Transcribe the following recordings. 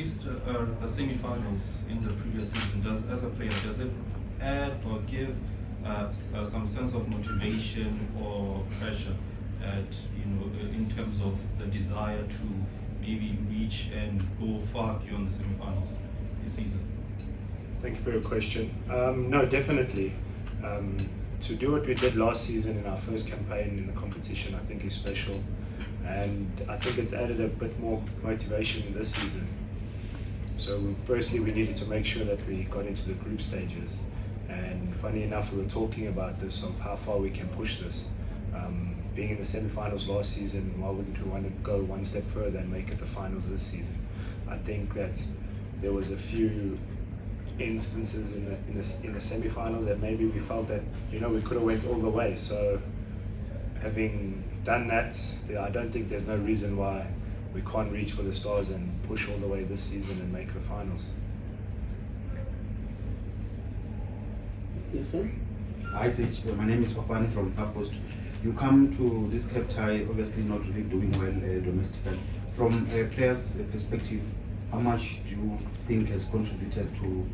reached the semi-finals in the previous season, as a player, does it add or give some sense of motivation or pressure in terms of the desire to maybe reach and go far beyond the semi-finals this season? Thank you for your question. No, definitely. To do what we did last season in our first campaign in the competition, I think is special, and I think it's added a bit more motivation this season. So firstly, we needed to make sure that we got into the group stages, and funny enough, we were talking about this, of how far we can push this. Being in the semi-finals last season, why wouldn't we want to go one step further and make it the finals this season? I think that there was a few instances in the semi-finals that maybe we felt that we could have went all the way. So having done that, I don't think there's no reason why we can't reach for the stars and push all the way this season and make the finals. Yes, sir. Hi, Sage. My name is Opani from Far Post. You come to this CAF tie obviously not really doing well domestically. From a player's perspective, how much do you think has contributed to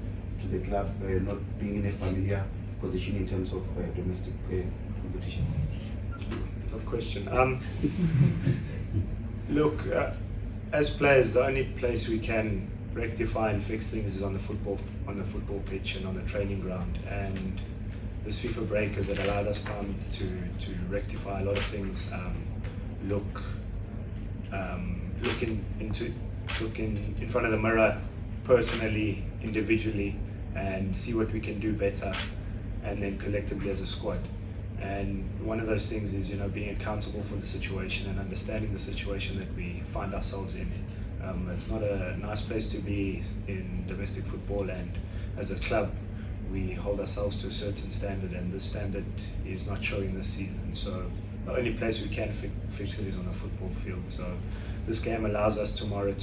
the club not being in a familiar position in terms of domestic competition? Tough question. Look, as players, the only place we can rectify and fix things is on the football pitch and on the training ground. And this FIFA break has allowed us time to rectify a lot of things. Look in front of the mirror, personally, individually, and see what we can do better, and then collectively as a squad. And one of those things is, being accountable for the situation and understanding the situation that we find ourselves in. It's not a nice place to be in domestic football, and as a club, we hold ourselves to a certain standard, and this standard is not showing this season. So the only place we can fix it is on the football field. So this game allows us tomorrow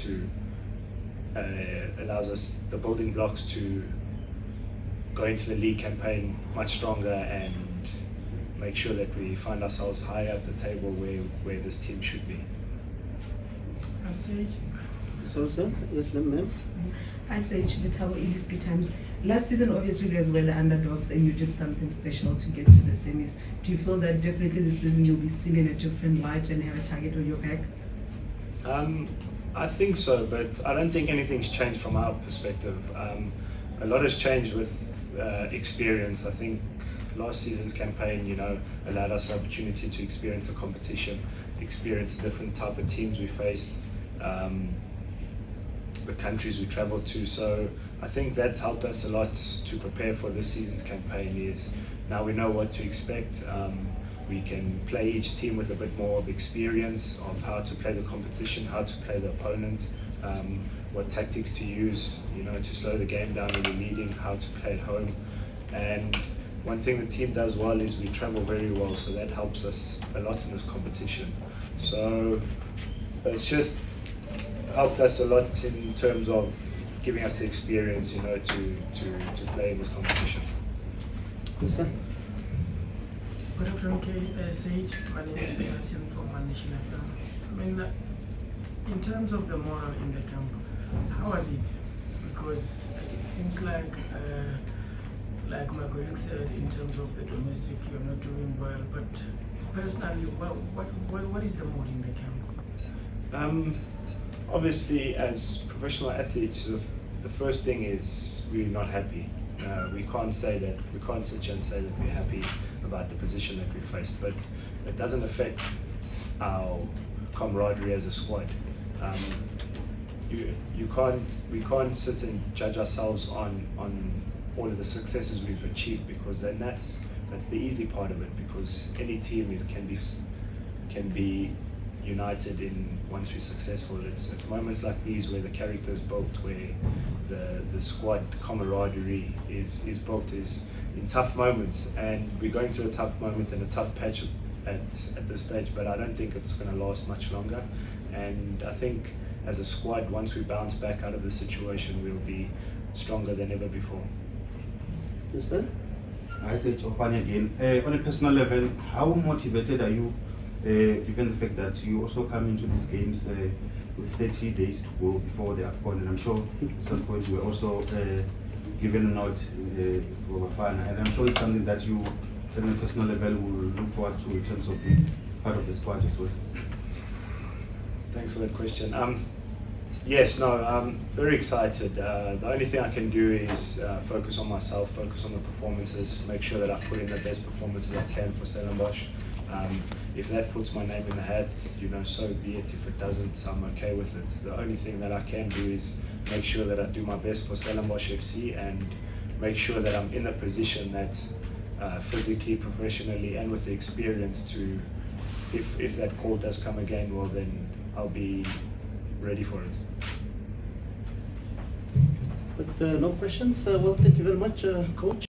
allows us the building blocks to go into the league campaign much stronger and make sure that we find ourselves higher up the table where this team should be. So, sir, yes, ma'am. Hi, Sage, Vitao, Indiski Times. Last season, obviously, you guys were the underdogs and you did something special to get to the semis. Do you feel that definitely this season you'll be seen in a different light and have a target on your back? I think so, but I don't think anything's changed from our perspective. A lot has changed with experience. I think last season's campaign, allowed us the opportunity to experience a competition, experience the different type of teams we faced, the countries we traveled to. So I think that's helped us a lot to prepare for this season's campaign. Is now we know what to expect. We can play each team with a bit more of experience of how to play the competition, how to play the opponent, what tactics to use, to slow the game down when we're leading, how to play at home. And one thing the team does well is we travel very well, so that helps us a lot in this competition. So it's just helped us a lot in terms of giving us the experience, to play in this competition. Yes, sir. Good afternoon, Sage. My name is Sebastian from National Film. In terms of the moral in the camp, how was it? Because it seems like my colleague said, in terms of the domestic, you're not doing well. But personally, what is the mood in the camp? Obviously, as professional athletes, the first thing is we're not happy. We can't sit here and say that we're happy about the position that we faced, but it doesn't affect our camaraderie as a squad. We can't sit and judge ourselves on all of the successes we've achieved, because then that's the easy part of it, because any team can be united in once we're successful. It's moments like these where the character is built, where the squad camaraderie is built, is in tough moments, and we're going through a tough moment and a tough patch at this stage, but I don't think it's going to last much longer. And I think as a squad, once we bounce back out of the situation, we'll be stronger than ever before. Yes, sir. I say Opani again. On a personal level, how motivated are you, given the fact that you also come into these games with 30 days to go before the AFCON, and I'm sure at some point you were also given a nod for Bafana, and I'm sure it's something that you, on a personal level, will look forward to in terms of being part of the squad as well. Thanks for that question. Yes, no, I'm very excited. The only thing I can do is focus on myself, focus on the performances, make sure that I put in the best performances I can for Stellenbosch. If that puts my name in the hat, so be it. If it doesn't, I'm okay with it. The only thing that I can do is make sure that I do my best for Stellenbosch FC and make sure that I'm in a position that physically, professionally, and with the experience to, if that call does come again, well then I'll be ready for it. With no questions, well, thank you very much, Coach.